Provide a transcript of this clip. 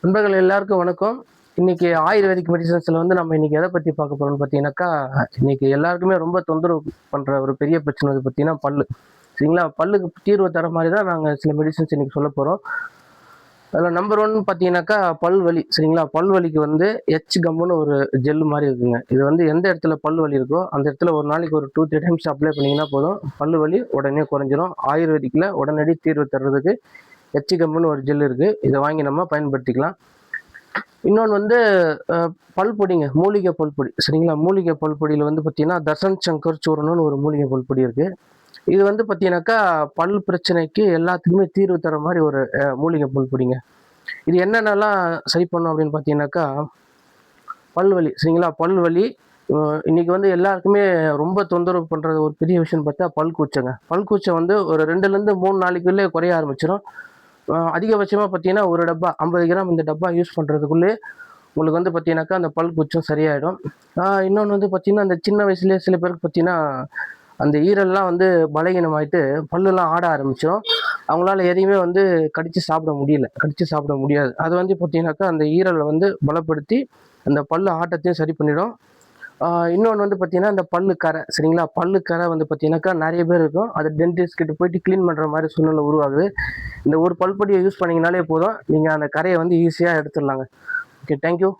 நண்பர்கள் எல்லாருக்கும் வணக்கம். இன்னைக்கு ஆயுர்வேதிக் மெடிசன்ஸ்ல நம்ம இன்னைக்கு எதை பத்தி பார்க்க போறோம்னு பார்த்தீங்கன்னாக்கா, இன்னைக்கு எல்லாருக்குமே ரொம்ப தொந்தரவு பண்ற ஒரு பெரிய பிரச்சனை வந்து பார்த்தீங்கன்னா பல்லு. சரிங்களா? பல்லுக்கு தீர்வு தர மாதிரி தான் நாங்க சில மெடிசன்ஸ் இன்னைக்கு சொல்லப் போறோம். அதுல நம்பர் 1 பார்த்தீங்கன்னாக்கா பல்வலி. சரிங்களா? பல்வலிக்கு வந்து கம்முன்னு ஒரு ஜெல் மாரி இருக்குங்க. இது வந்து எந்த இடத்துல பல் வலி இருக்கோ, அந்த இடத்துல ஒரு நாளைக்கு ஒரு 2, 3 டைம்ஸ் அப்ளை பண்ணீங்கன்னா போதும். பல்லு வலி உடனே குறைஞ்சிரும். ஆயுர்வேதிக்ல உடனடி தீர்வு தர்றதுக்கு கம்முன்னு ஒரு ஜெல் இருக்கு. இதை வாங்கி நம்ம பயன்படுத்திக்கலாம். இன்னொன்று வந்து பல்பொடிங்க, மூலிகை பல்பொடி. சரிங்களா? மூலிகை பல்பொடியில் வந்து பார்த்தீங்கன்னா தசன் சங்கர் சூர்ணம்னு ஒரு மூலிகை பல்பொடி இருக்கு. இது வந்து பார்த்தீங்கன்னாக்கா பல் பிரச்சனைக்கு எல்லாத்துக்குமே தீர்வு தர மாதிரி ஒரு மூலிகை பல்பொடிங்க. இது என்னென்னலாம் சரி பண்ணும் அப்படின்னு பார்த்தீங்கன்னாக்கா, பல்வலி. சரிங்களா? பல்வலி இன்னைக்கு வந்து எல்லாருக்குமே ரொம்ப தொந்தரவு பண்றது ஒரு பெரிய விஷயம்னு பார்த்தா பல்கூச்சங்க. பல்கூச்சம் வந்து ஒரு 2லேருந்து 3 நாளைக்குள்ளே குறைய ஆரம்பிச்சிடும். அதிகபட்சமாக பார்த்தீங்கன்னா ஒரு டப்பா 50 கிராம் இந்த டப்பா யூஸ் பண்ணுறதுக்குள்ளே உங்களுக்கு வந்து பார்த்தீங்கன்னாக்கா அந்த பல் கூச்சம் சரியாயிடும். இன்னொன்று வந்து பார்த்தீங்கன்னா அந்த சின்ன வயசுலேயே சில பேருக்கு பார்த்தீங்கன்னா அந்த ஈரல்லாம் வந்து பலகீனமாயிட்டு பல்லுலாம் ஆட ஆரம்பிச்சிடும். அவங்களால எதையுமே வந்து கடிச்சு சாப்பிட முடியல, கடிச்சு சாப்பிட முடியாது. அது வந்து பார்த்தீங்கன்னாக்கா அந்த ஈரலை வந்து பலப்படுத்தி அந்த பல்லு ஆட்டத்தையும் சரி பண்ணிடும். இன்னொன்று வந்து பார்த்தீங்கன்னா இந்த பல்லு கரை. சரிங்களா? பல்லு கரை வந்து பார்த்தீங்கன்னாக்கா நிறைய பேர் இருக்கும். அது டென்டிஸ்ட் கிட்ட போயிட்டு க்ளீன் பண்ணுற மாதிரி சூழ்நிலை உருவாகுது. இந்த ஒரு பல்பொடியை யூஸ் பண்ணீங்கனாலே போதும், நீங்கள் அந்த கரையை வந்து ஈஸியாக எடுத்துடலாங்க. Okay, thank you.